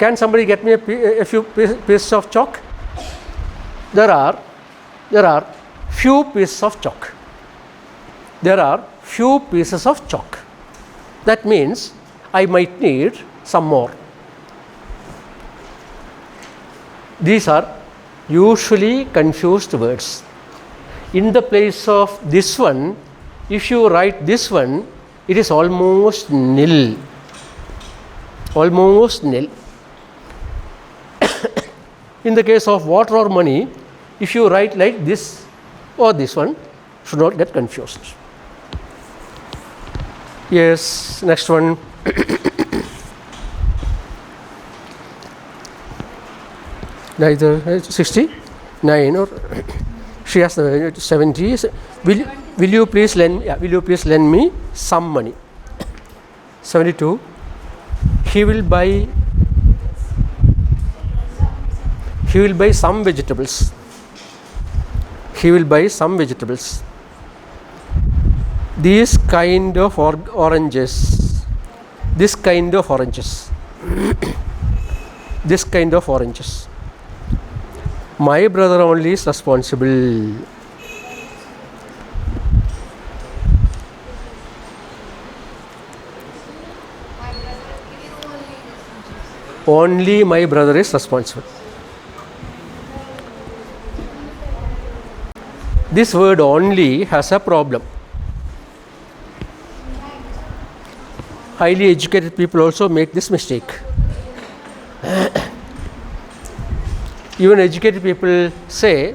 Can somebody get me a few pieces of chalk? There are few pieces of chalk. There are few pieces of chalk. That means I might need some more. These are usually confused words. In the place of this one, if you write this one, it is almost nil. Almost nil. In the case of water or money, if you write like this or this one, should not get confused. Yes, next one. Neither 69 or she has 70. Will you please lend me some money? 72. He will buy some vegetables. He will buy some vegetables. These kind of oranges. This kind of oranges. This kind of oranges. My brother only is responsible. Only my brother is responsible. This word only has a problem. Highly educated people also make this mistake. Even educated people say,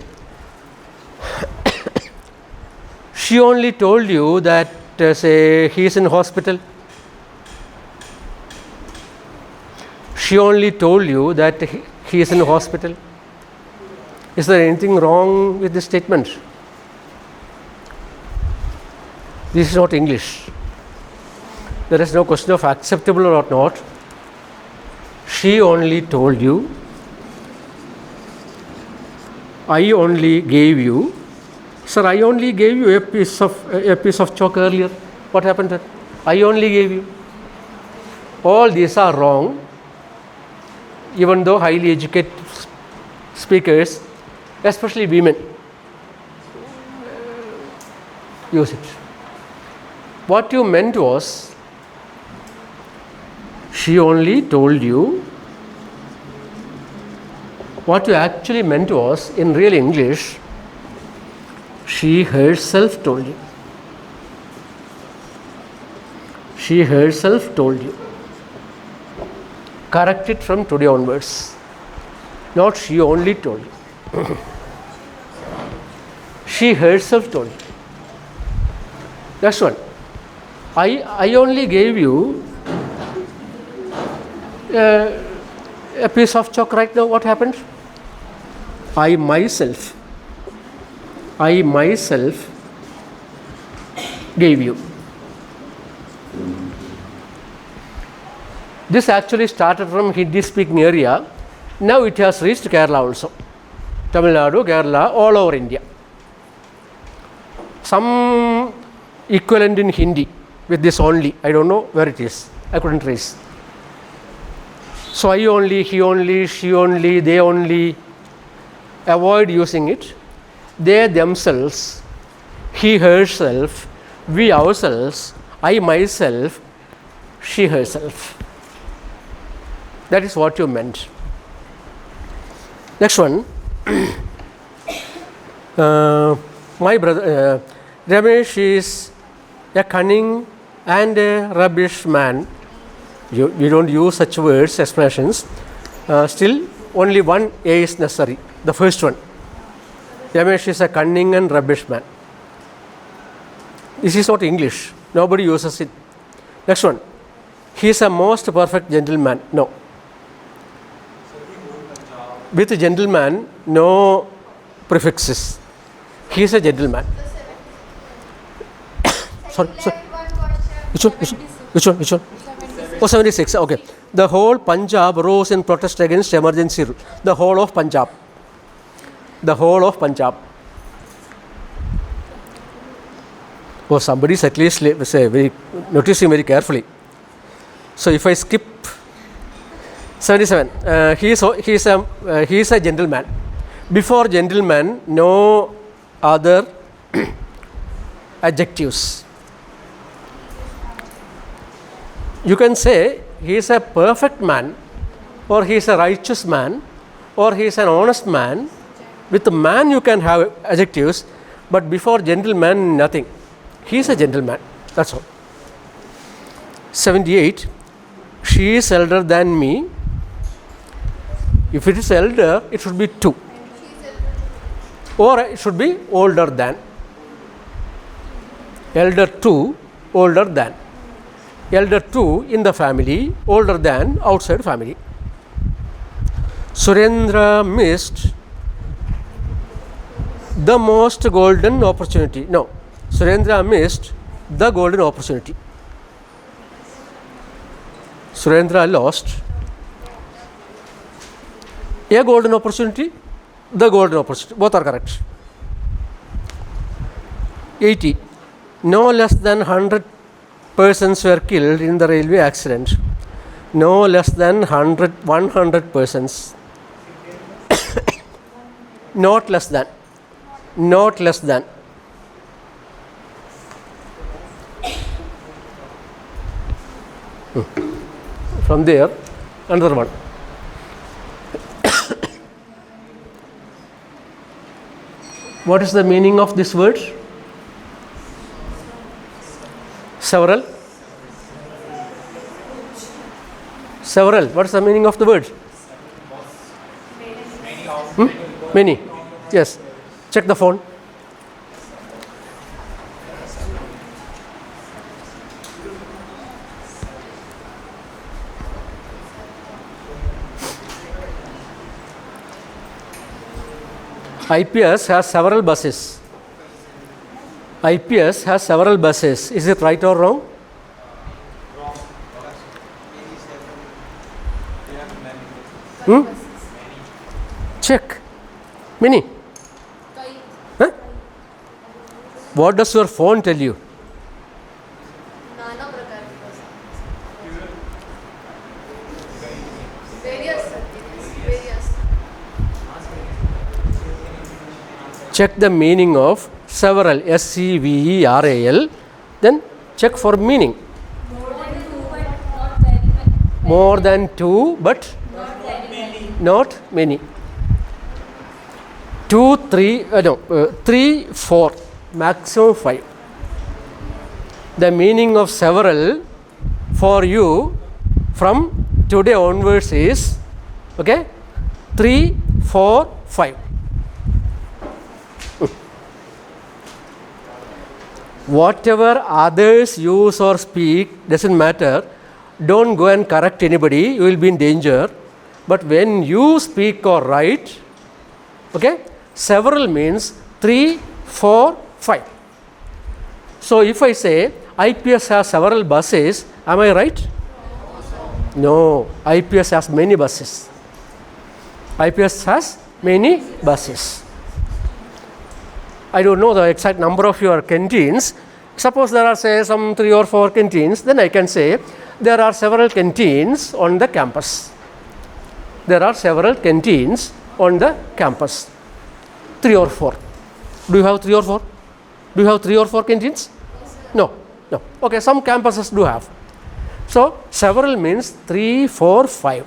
she only told you that, say, he is in hospital. She only told you that he is in hospital. Is there anything wrong with this statement? This is not English. There is no question of acceptable or not. She only told you. I only gave you. Sir, I only gave you a piece of chalk earlier. What happened then? I only gave you. All these are wrong. Even though highly educated speakers, especially women, use it. What you meant was, she only told you. What you actually meant was, in real English, she herself told you. She herself told you. Correct it from today onwards. Not she only told you. She herself told you. Next one. I only gave you a piece of chalk right now. What happened? I myself gave you. This actually started from Hindi speaking area. Now it has reached Kerala also. Tamil Nadu, Kerala, all over India. Some equivalent in Hindi with this only. I don't know where it is. I couldn't trace. So I only, he only, she only, they only. Avoid using it. They themselves, he herself, we ourselves, I myself, she herself. That is what you meant. Next one. My brother Ramesh is a cunning and a rubbish man. You don't use such words, expressions. Still, only one A is necessary. The first one. Ramesh is a cunning and rubbish man. This is not English. Nobody uses it. Next one. He is a most perfect gentleman. No. With a gentleman, no prefixes. He is a gentleman. Sorry. Which one? Oh, 76. Okay. The whole Punjab rose in protest against emergency rule. The whole of Punjab. The whole of Punjab. Oh, somebody is at least noticing very carefully. So if I skip 77. He is a gentleman. Before gentleman, no other adjectives. You can say he is a perfect man, or he is a righteous man, or he is an honest man. With man you can have adjectives, but before gentleman nothing. He is a gentleman, that's all. 78. She is elder than me. If it is elder, it should be 2. Or it should be older than. Elder to, older than. Elder to in the family, older than outside family. Surendra missed the most golden opportunity. No, Surendra missed the golden opportunity. Surendra lost a golden opportunity, the golden opportunity. Both are correct. 80. No less than 100 persons were killed in the railway accident. No less than 100 persons. Not less than. Not less than. From there, another one. What is the meaning of this word? Several. Several. What is the meaning of the word? Many. Yes. Check the phone. IPS has several buses. IPS has several buses. Is it right or wrong? Check. Many. Huh? What does your phone tell you? Check the meaning of several, SEVERAL, then check for meaning. More than two, but not many. 2, 3, 3, 4, maximum 5. The meaning of several for you from today onwards is, okay, 3, 4, 5. Whatever others use or speak doesn't matter. Don't go and correct anybody, you will be in danger. But when you speak or write, okay, several means 3, 4, 5. So if I say IPS has several buses, am I right? No, IPS has many buses. IPS has many buses. I don't know the exact number of your canteens. Suppose there are, say, some 3 or 4 canteens, then I can say there are several canteens on the campus. There are several canteens on the campus. 3 or 4. Do you have 3 or 4? Do you have 3 or 4 canteens? No. No. Okay, some campuses do have. So, several means 3, 4, 5.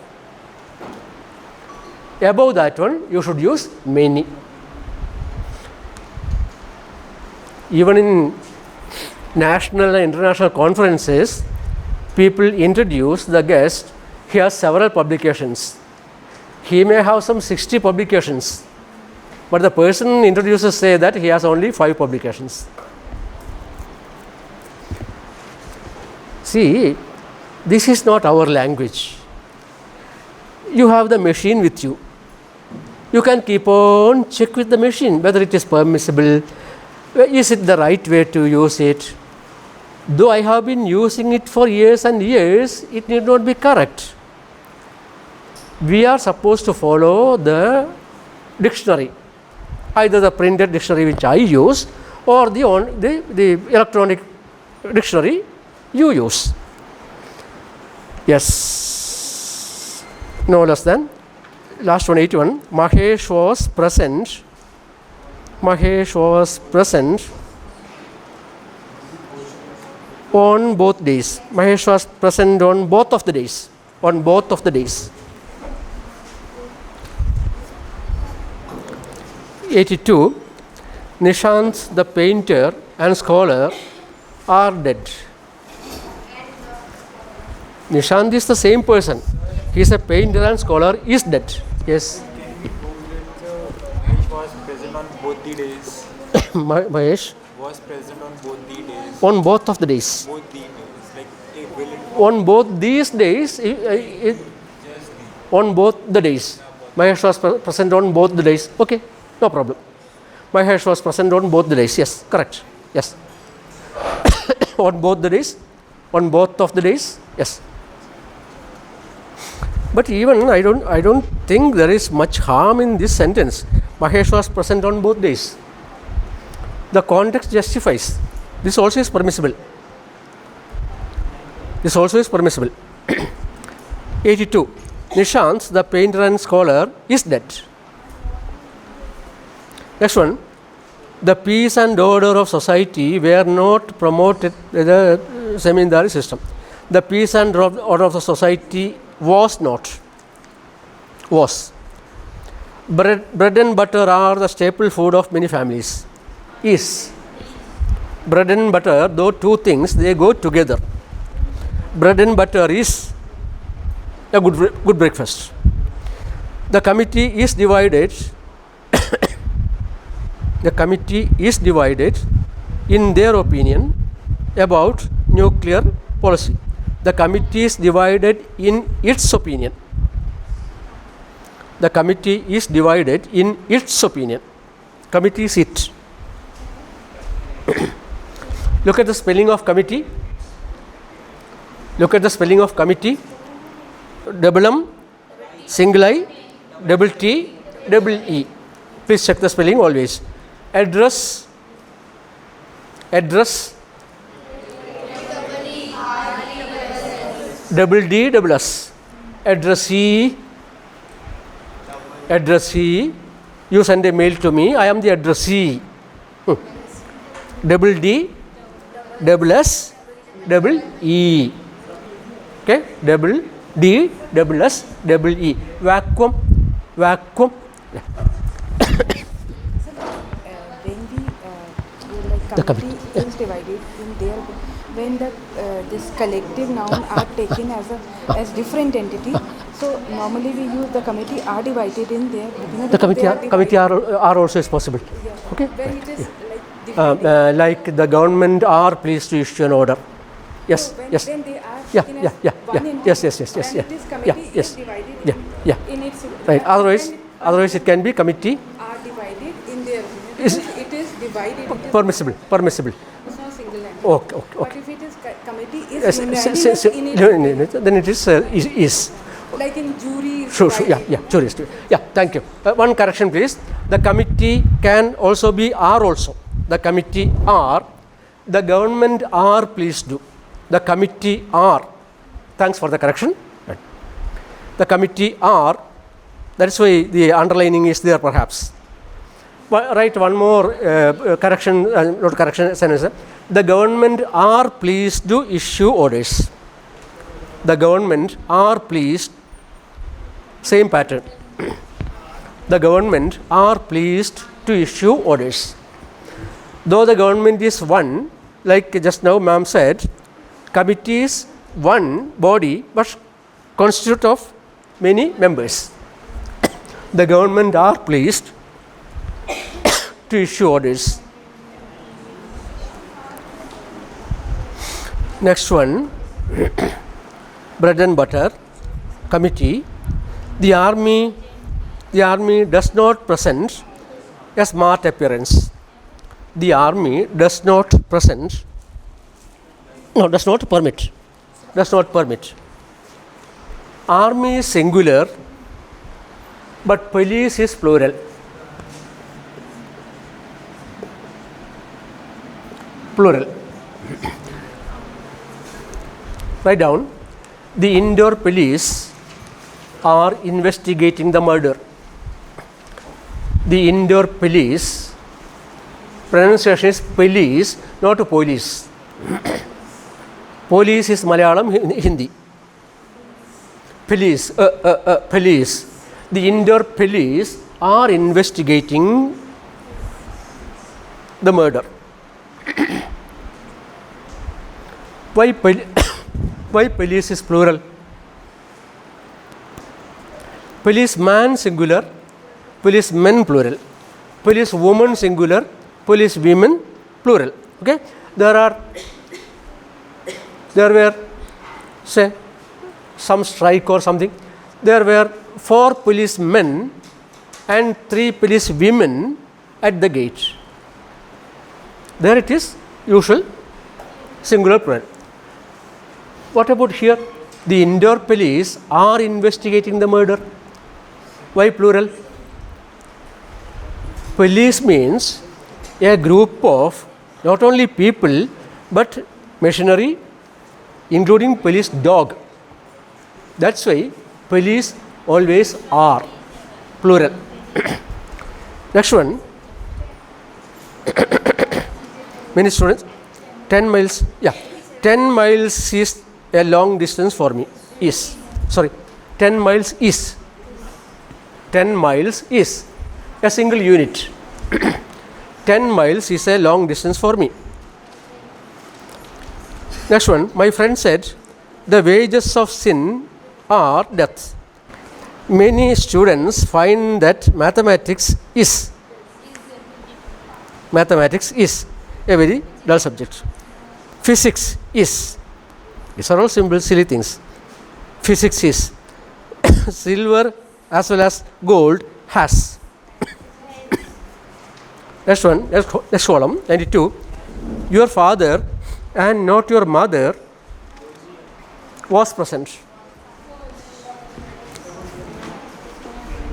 Above that one, you should use many. Even in national and international conferences, people introduce the guest. He has several publications. He may have some 60 publications, but the person introduces say that he has only 5 publications. See, this is not our language. You have the machine with you. You can keep on check with the machine whether it is permissible. Is it the right way to use it? Though I have been using it for years and years, it need not be correct. We are supposed to follow the dictionary, either the printed dictionary which I use or the electronic dictionary you use. Yes. no less than. Last one, 81. Mahesh was present. Mahesh was present on both days. Mahesh was present on both of the days. On both of the days. 82. Nishant, the painter and scholar, are dead. Nishant is the same person. He is a painter and scholar, is dead. Yes. Mahesh was present on both the days. Mahesh Was present on both the days. on both of the days. Both the days. Like will it On both these days, on both the days. Mahesh was present on both the days. Okay, no problem. Mahesh was present on both the days. Yes, correct. Yes. On both the days. On both of the days. Yes. But even I don't think there is much harm in this sentence. Mahesh was present on both days. The context justifies. This also is permissible. This also is permissible. 82. Nishant, the painter and scholar, is dead. Next one. The peace and order of society were not promoted in the zamindari system. The peace and order of the society was not. Was. Bread and butter are the staple food of many families. Is. Bread and butter, though two things, they go together. Bread and butter is a good breakfast. The committee is divided. The committee is divided in their opinion about nuclear policy. The committee is divided in its opinion. The committee is divided in its opinion. Committee is it. Look at the spelling of committee. Look at the spelling of committee. Double M, single I, double T, double E. Please check the spelling always. Address. Address. Double D, double S. Addressee. Addressee. You send a mail to me. I am the addressee. Double D, double S, double E. Okay, double D, double S, double E. Vacuum, vacuum. Yeah. The committee is divided in their, when the this collective noun are taken as different entity. So normally we use the committee are divided in there. The committee are also is possible. Yeah. Okay. When it is Like the government are pleased to issue an order. Yes. so when, Yes. when they are Yeah. taken Yeah. as Yeah. one Yeah. entity, Yes. Yes. Yes. Yes. and Yeah. this Yeah. committee Yes. is divided Yeah. Yeah. in its Right. when Otherwise it can be committee. are divided in their opinion. Is- Because it is divided. It is Permissible. Permissible. It's not single entity. Okay. Okay. But Okay. if it is committee Yes, is unanimous in its then it is. like in jury. Sure. Yeah. Yeah. Jurist. Yeah. Thank you. One correction, please. The committee can also be are also. The committee are. The government are pleased to. The committee are. Thanks for the correction. Right. The committee are. That's why the underlining is there, perhaps. Write one more correction. Not correction sentence. The government are pleased to issue orders. The government are pleased. Same pattern. The government are pleased to issue orders. Though the government is one, like just now ma'am said, committee is one body but constitute of many members. The government are pleased to issue orders. Next one, bread and butter, committee. The army does not present a smart appearance. The army does not present, no, does not permit. Army is singular, but police is plural. Plural. Write down. The Indore police are investigating the murder. The Indore police, pronunciation is police, not police. Police is Malayalam, Hindi. Police, police. The Indore police are investigating the murder. Why police is plural? Policeman singular, policemen plural, policewoman singular, policewomen plural. Okay, there were, say, some strike or something. There were 4 policemen and 3 policewomen at the gate. There it is, usual singular plural. What about here? The Indore police are investigating the murder. Why plural? Police means a group of not only people but machinery, including police dog. That's why police always are plural. Next one. Many students, 10 miles. Yeah, 10 miles is a long distance for me. 10 miles is. 10 miles is a single unit. 10 miles is a long distance for me. Next one, my friend said, the wages of sin are death. Many students find that mathematics is a very dull subject. Physics is. These are all simple, silly things. Physics is. Silver as well as gold has. Next one, next column, 92. Your father and not your mother was present.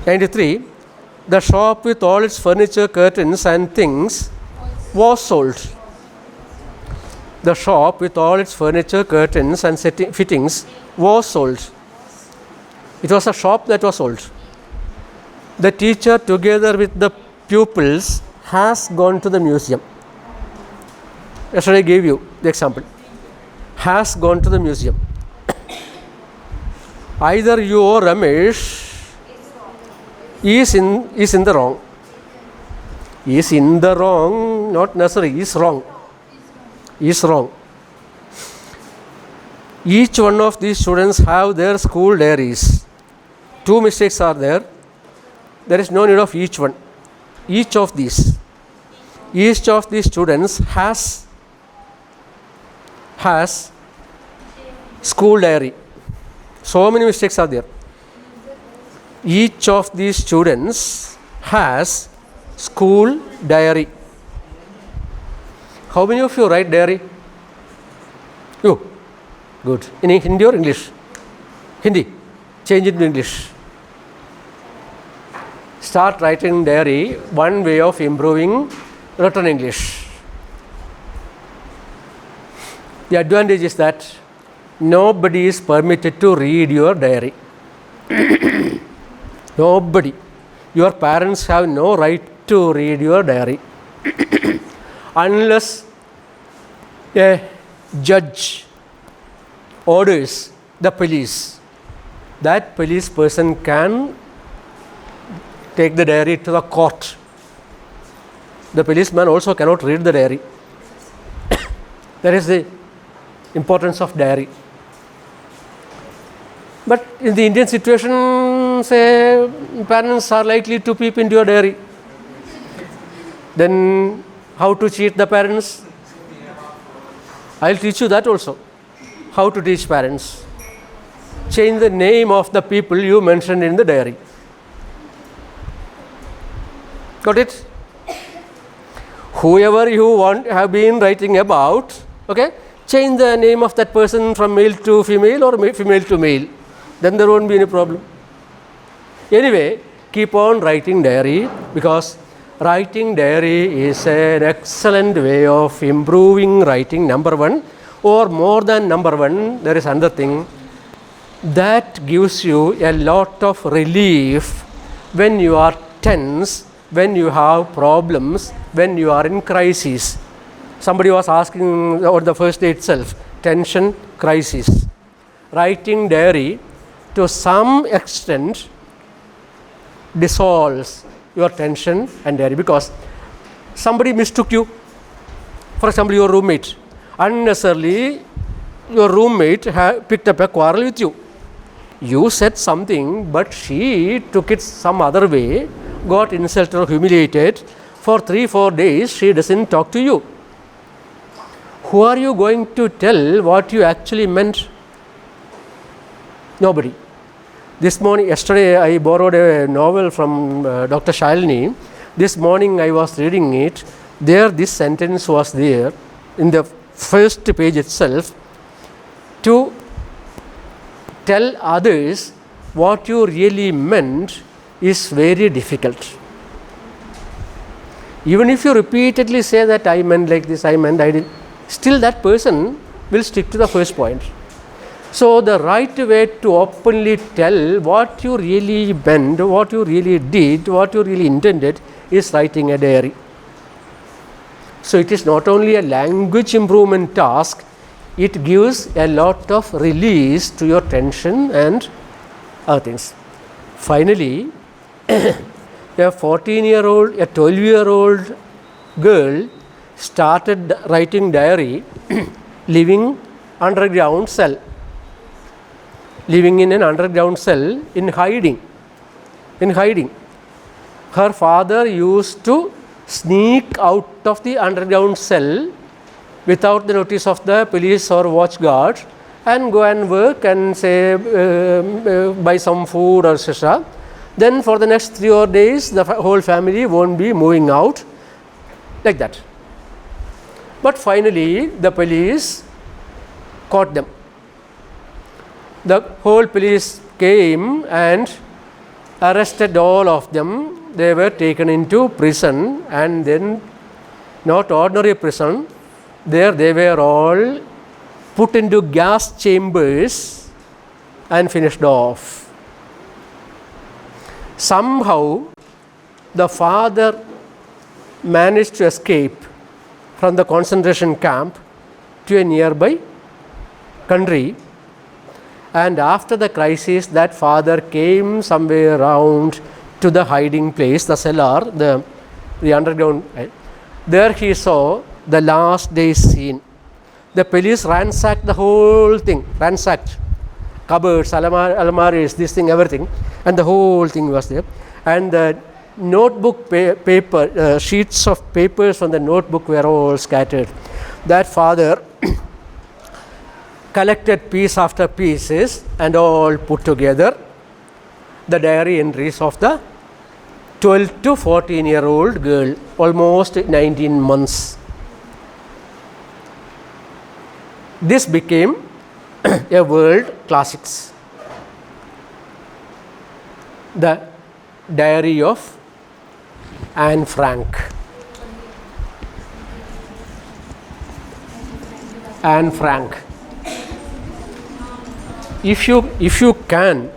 93. The shop with all its furniture, curtains and things was sold. The shop with all its furniture, curtains and fittings was sold. It was a shop that was sold. The teacher together with the pupils has gone to the museum. Yesterday I gave you the example. Has gone to the museum. Either you or Ramesh is in the wrong. Is in the wrong, not necessarily is wrong. Is wrong. Each one of these students have their school diaries. 2 mistakes are there. There is no need of each one. Each of these students has school diary. So many mistakes are there. Each of these students has school diary. How many of you write diary? You. Good. In Hindi or English? Hindi. Change it to English. Start writing diary, one way of improving written English. The advantage is that nobody is permitted to read your diary. Nobody. Your parents have no right to read your diary. Unless a judge orders the police, that police person can take the diary to the court. The policeman also cannot read the diary. That is the importance of diary. But in the Indian situation, say, parents are likely to peep into your diary. Then how to cheat the parents? I'll teach you that also. How to teach parents. Change the name of the people you mentioned in the diary. Got it? Whoever you have been writing about, okay, change the name of that person from male to female or female to male. Then there won't be any problem. Anyway, keep on writing diary, because writing diary is an excellent way of improving writing, number one, or more than number one, there is another thing. that gives you a lot of relief when you are tense, when you have problems, when you are in crisis. Somebody was asking on the first day itself, tension, crisis. Writing diary to some extent dissolves your tension and diary, because somebody mistook you. For example, your roommate. Unnecessarily, your roommate picked up a quarrel with you. You said something, but she took it some other way, got insulted or humiliated. For 3-4 days, she doesn't talk to you. Who are you going to tell what you actually meant? Nobody. Yesterday, I borrowed a novel from Dr. Shalini. This morning, I was reading it. There, this sentence was there in the first page itself. To tell others what you really meant is very difficult. Even if you repeatedly say that I meant like this, I did, still that person will stick to the first point. So the right way to openly tell what you really meant, what you really did, what you really intended is writing a diary. So it is not only a language improvement task, it gives a lot of release to your tension and other things. Finally, a 14-year-old, a 12-year-old girl started writing diary living underground cell. Living in an underground cell in hiding. Her father used to sneak out of the underground cell without the notice of the police or watch guard and go and work and say buy some food or etc. Then for the next 3 or 4 days, the whole family won't be moving out, like that. But finally, the police caught them. The whole police came and arrested all of them. They were taken into prison, and then not ordinary prison. There they were all put into gas chambers and finished off. Somehow the father managed to escape from the concentration camp to a nearby country, and after the crisis that father came somewhere around to the hiding place, the cellar, the underground. There he saw the last day's scene. The police ransacked the whole thing, cupboards, almaris, this thing, everything, and the whole thing was there. And the notebook paper, sheets of papers from the notebook were all scattered. That father collected piece after pieces and all put together the diary entries of the 12 to 14-year-old girl, almost 19 months. This became a world classics. The Diary of Anne Frank. Anne Frank. If you can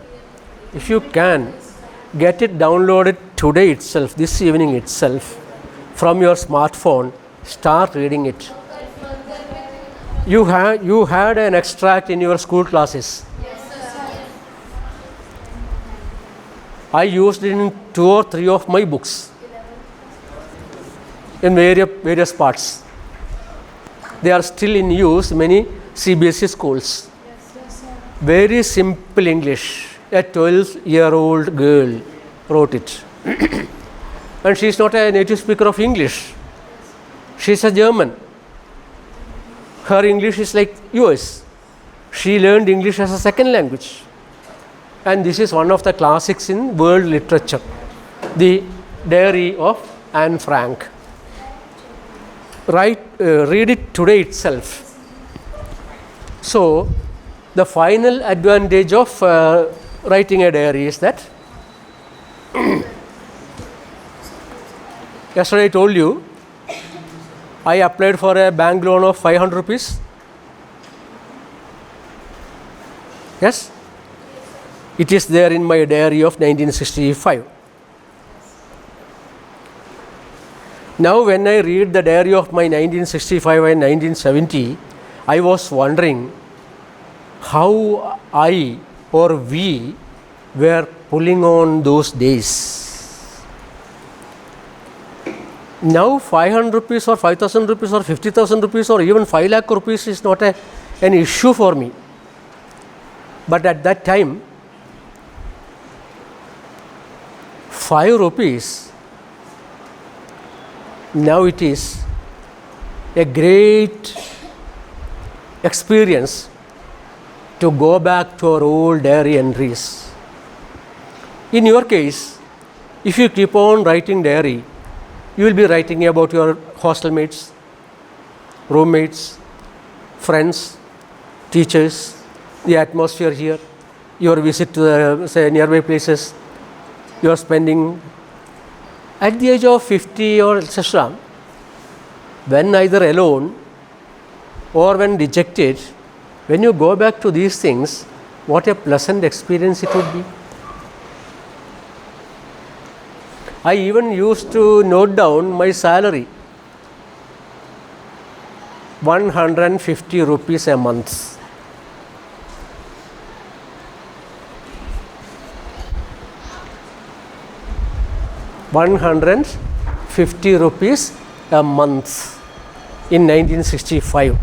get it downloaded today itself, this evening itself, from your smartphone, start reading it. You had an extract in your school classes. I used it in 2 or 3 of my books in various parts. They are still in use in many CBSE schools. Very simple English. A 12-year-old girl wrote it. And she is not a native speaker of English. She is a German. Her English is like yours. She learned English as a second language. And this is one of the classics in world literature. The Diary of Anne Frank. Read it today itself. So, the final advantage of writing a diary is that yesterday I told you I applied for a bank loan of 500 rupees. Yes? It is there in my diary of 1965. Now when I read the diary of my 1965 and 1970, I was wondering how I or we were pulling on those days. Now 500 rupees or 5,000 rupees or 50,000 rupees or even 5 lakh rupees is not an issue for me. But at that time, 5 rupees, now it is a great experience to go back to our old diary entries. In your case, if you keep on writing diary, you will be writing about your hostel mates, roommates, friends, teachers, the atmosphere here, your visit to the, say, nearby places you are spending. At the age of 50 or etc., when either alone or when dejected, when you go back to these things, what a pleasant experience it would be. I even used to note down my salary, 150 rupees a month. ₹150 a month in 1965,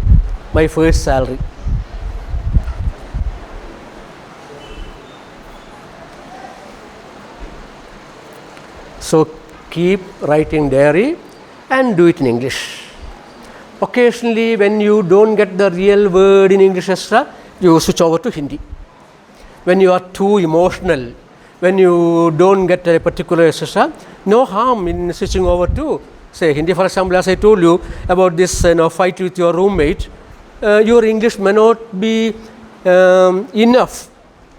my first salary. So keep writing diary and do it in English. Occasionally when you don't get the real word in English extra, you switch over to Hindi. When you are too emotional, when you don't get a particular etc., no harm in switching over to, say, Hindi. For example, as I told you about this fight with your roommate, your English may not be enough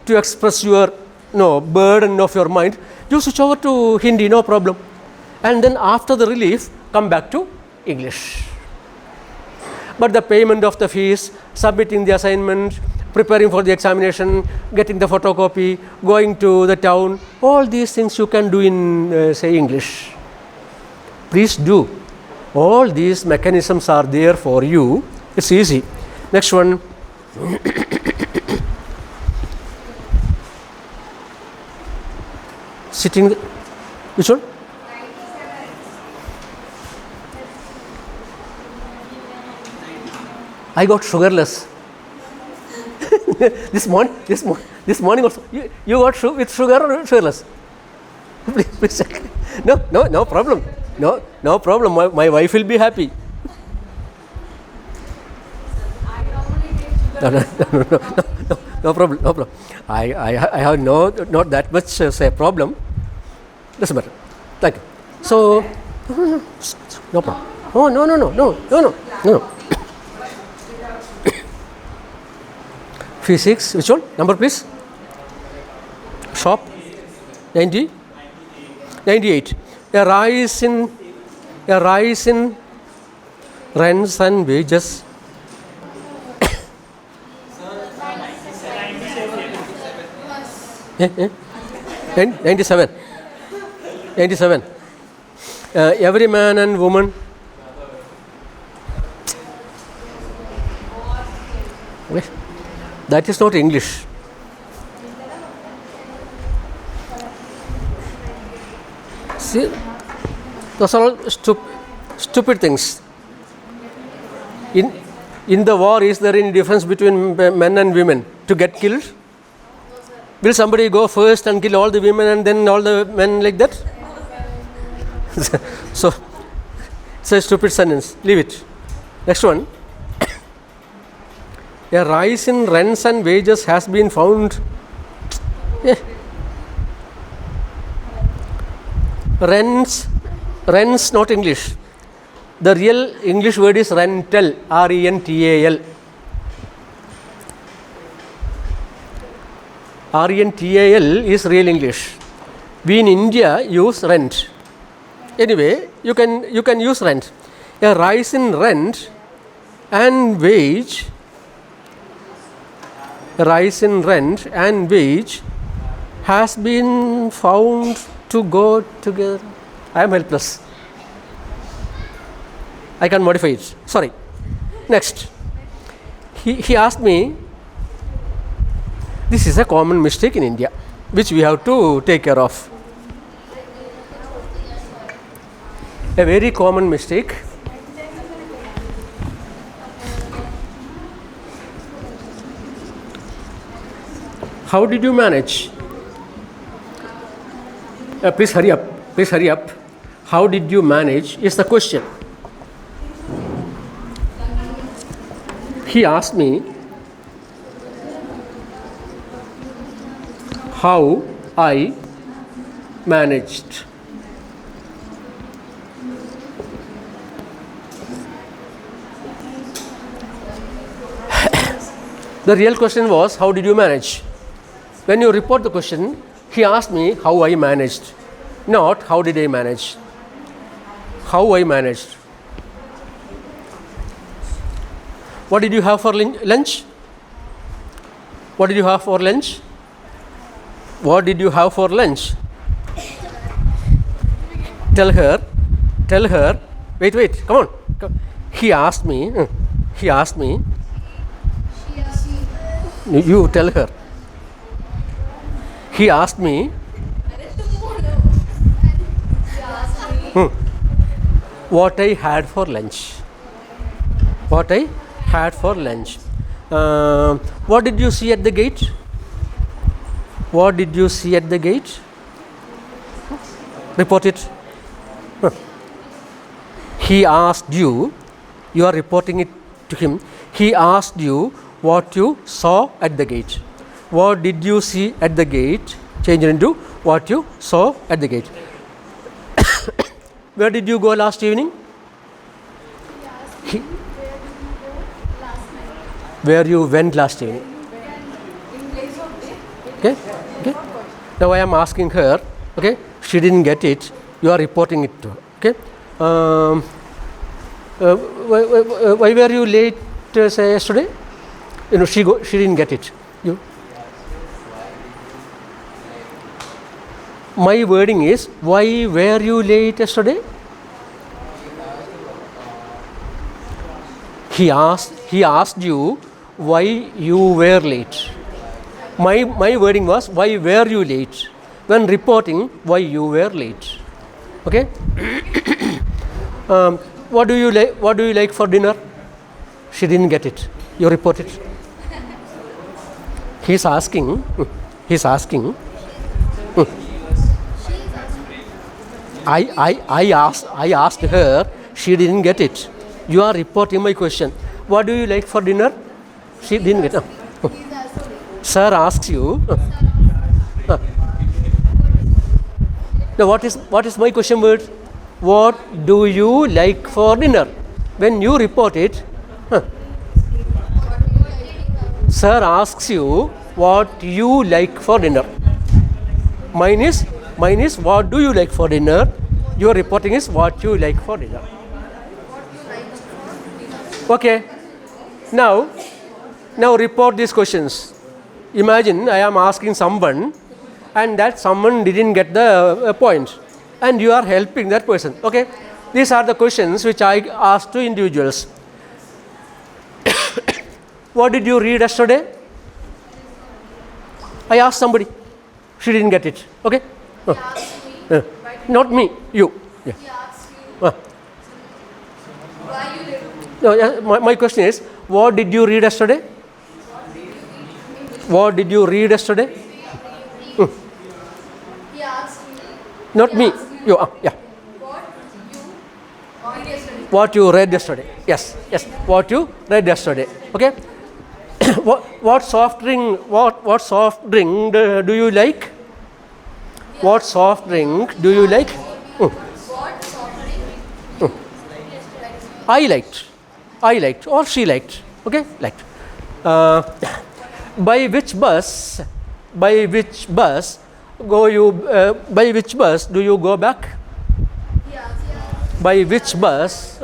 to express your burden of your mind. You switch over to Hindi, no problem. And then after the relief, come back to English. But the payment of the fees, submitting the assignment, preparing for the examination, getting the photocopy, going to the town, all these things you can do in, say, English. Please do. All these mechanisms are there for you. It's easy. Next one. Sitting, which one? I got sugarless. this morning also. You got with sugar or sugarless? please check. No problem. No problem. My wife will be happy. No problem. I have not that much say problem. Doesn't matter. Thank you. So no problem. Oh no. Physics, which one? Number please. Shop. 90. 98. A rise in rents and wages. 97. Every man and woman. Okay. That is not English. See, those are all stupid things. In the war, is there any difference between men and women to get killed? Will somebody go first and kill all the women and then all the men like that? So, it's a stupid sentence. Leave it. Next one. A rise in rents and wages has been found. Rents, not English. The real English word is rental, R-E-N-T-A-L. R-E-N-T-A-L is real English. We in India use rent. Anyway, you can use rent. A rise in rent and wage. A rise in rent and wage has been found to go together. I am helpless. I can modify it. Sorry. Next. He asked me, this is a common mistake in India, which we have to take care of. A very common mistake. How did you manage? Please hurry up. Please hurry up. How did you manage is the question. He asked me how I managed. The real question was, how did you manage? When you report the question, he asked me how I managed, not how did I manage. How I managed. What did you have for lunch? What did you have for lunch? What did you have for lunch? Tell her, wait, come on. He asked me, you tell her. He asked me, what I had for lunch. What I had for lunch. What did you see at the gate? What did you see at the gate? Report it. He asked you, you are reporting it to him. He asked you what you saw at the gate. What did you see at the gate? Change it into what you saw at the gate. Where did you go last evening? Where you went last evening. Okay? Now I am asking her, okay? She didn't get it. You are reporting it to her. Okay? Why were you late say yesterday? She didn't get it. You. My wording is, why were you late yesterday? He asked you why you were late. My wording was, why were you late? When reporting why you were late. Okay? What do you like for dinner? She didn't get it. You report it. He's asking. I asked her. She didn't get it. You are reporting my question. What do you like for dinner? She didn't get it. Sir asks you. Now what is my question word? What do you like for dinner? When you report it, sir asks you what you like for dinner. Mine is what do you like for dinner? Your reporting is what you like for dinner. Okay. Now report these questions. Imagine I am asking someone and that someone didn't get the point and you are helping that person. Okay. These are the questions which I asked to individuals. What did you read yesterday? I asked somebody. She didn't get it. Okay. Not me. You. Yeah. He asked you why you did. No, my question is, what did you read yesterday? What did you read yesterday? He asked you. Not me. You. Yeah. What you read yesterday. What you read yesterday. Yes. What you read yesterday. Okay. What soft drink? What soft drink do you like? What soft drink do you like? What soft drink? I liked, or she liked. Okay, liked. By which bus do you go back? By which bus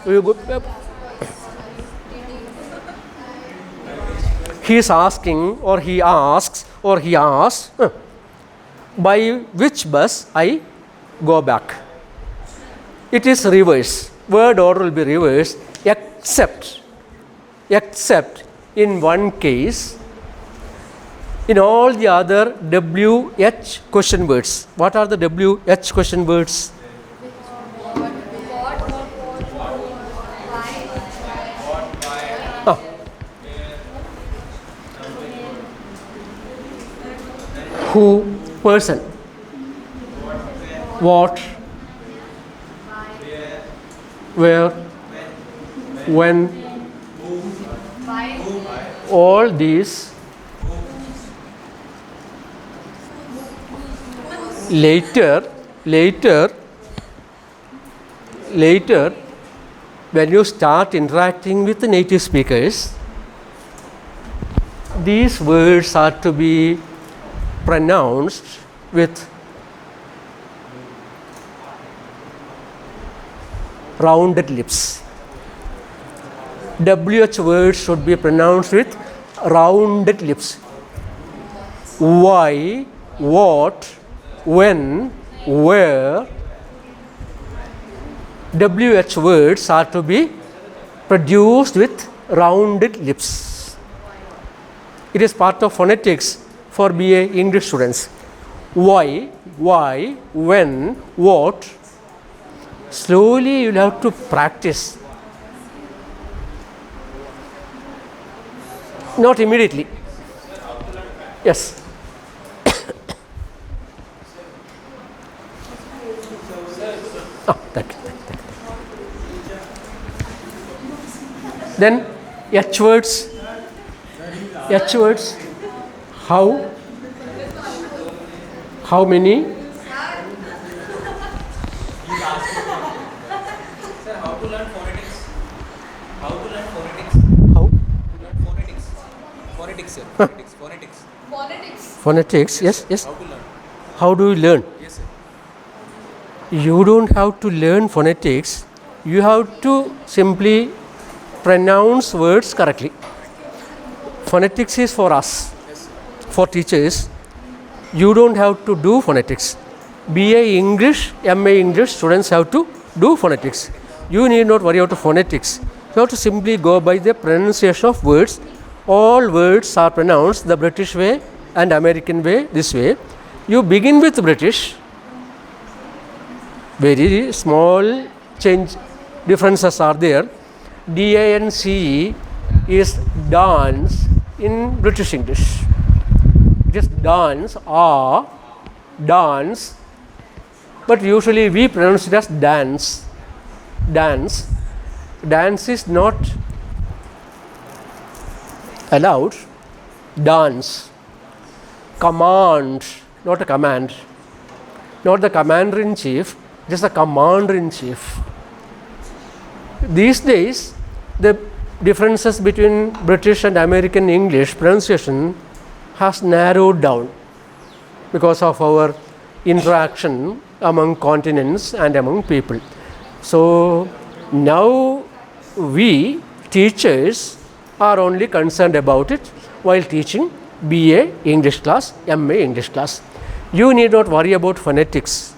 do you go? He is asking, or he asks, by which bus I go back. It is reverse. Word order will be reversed except in one case. In all the other WH question words. What are the WH question words? Who, person, what, where, when, all these later when you start interacting with the native speakers, these words are to be pronounced with rounded lips. WH words should be pronounced with rounded lips. Why, what, when, where. WH words are to be produced with rounded lips. It is part of phonetics for BA English students. Why, when, what. Slowly you will have to practice. Not immediately. Yes. Thank you. Then H words. How many? Sir, how to learn phonetics? How to learn phonetics? How? To learn phonetics. Phonetics, sir. Phonetics. Phonetics. Yes. How to learn? How do you learn? Yes, sir. You don't have to learn phonetics. You have to simply pronounce words correctly. Phonetics is for us, for teachers. You don't have to do phonetics. BA English, MA English students have to do phonetics. You need not worry about phonetics. You have to simply go by the pronunciation of words. All words are pronounced the British way and American way, this way. You begin with British. Very small change differences are there. DANCE is dance in British English. It is dance or dance, but usually we pronounce it as dance. Dance is not allowed. Dance. Command, not a command. Not the commander-in-chief, it is the commander-in-chief. These days, the differences between British and American English pronunciation has narrowed down because of our interaction among continents and among people. So now we teachers are only concerned about it while teaching BA English class, MA English class. You need not worry about phonetics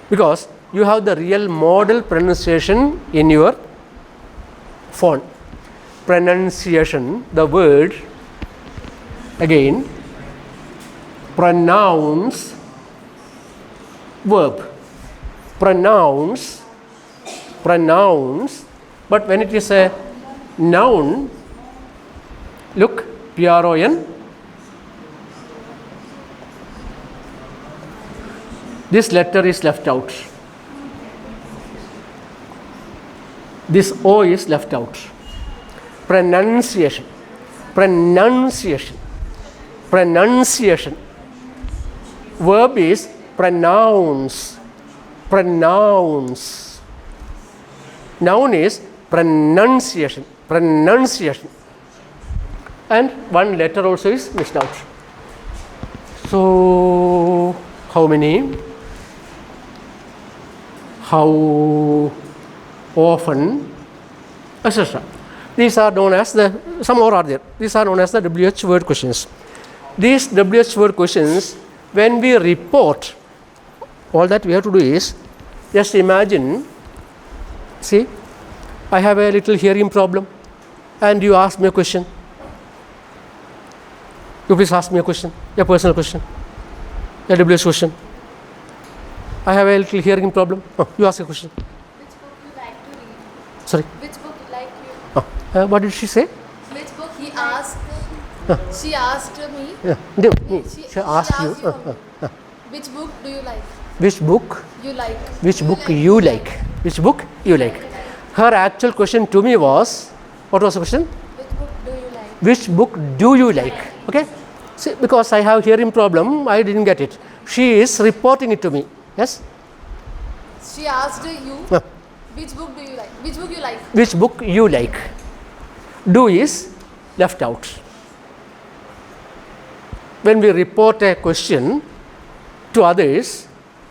because you have the real model pronunciation in your phone. Pronunciation, the word again, pronounce, verb, pronounce, but when it is a noun, look, PRON, this letter is left out. This O is left out. Pronunciation. Verb is pronounce. Noun is pronunciation. And one letter also is missed out. So, how many? How often? Etc. These are known as some more are there. These are known as the WH word questions. These WH word questions when we report, all that we have to do is just imagine, see, I have a little hearing problem and you ask me a question. You please ask me a question, a personal question, a WS question. I have a little hearing problem. Oh, you ask a question. Which book you like to read? Sorry. Which book you like you? What did she say? Which book he asked? She asked me. Yeah. No, me. She She asked you. from me. Which book do you like? Which book? You like. Which book you like? Which book you like? Her actual question to me was, what was the question? Which book do you like? Which book do you like? Okay. See, because I have hearing problem, I didn't get it. She is reporting it to me. Yes. She asked you. Yeah. Which book do you like? Which book you like? Which book you like? Do is left out. When we report a question to others,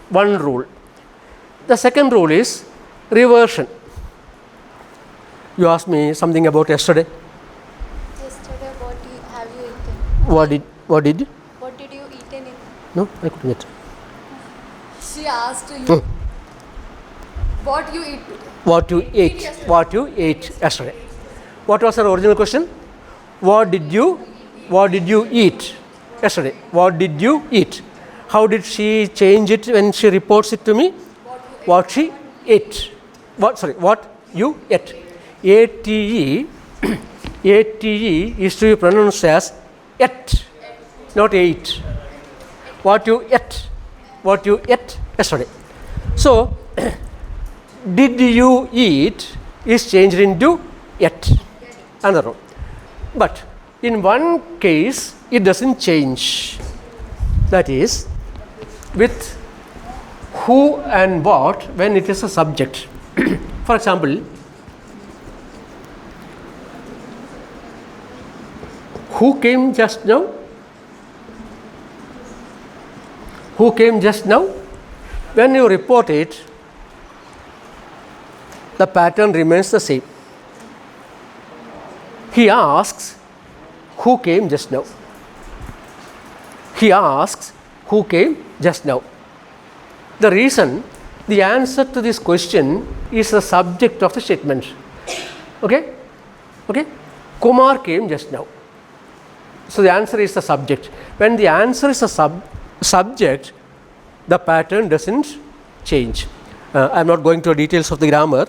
one rule. The second rule is reversion. You asked me something about yesterday. Yesterday, what have you eaten? What did? What did you eat in it? No, I couldn't get. She asked you. What you eat today? What you ate? What you ate yesterday? What was her original question? What did you eat yesterday? What did you eat? How did she change it when she reports it to me? What she ate. What you ate. ATE is to be pronounced as ate, not ate. What you ate yesterday. So, did you eat is changed into ate. Another one. But in one case, it doesn't change. That is, with who and what when it is a subject. For example, who came just now? Who came just now? When you report it, the pattern remains the same. He asks, who came just now? He asks, who came just now? The reason, the answer to this question is the subject of the statement. Okay? Okay? Kumar came just now. So the answer is the subject. When the answer is a subject, the pattern doesn't change. I am not going to the details of the grammar.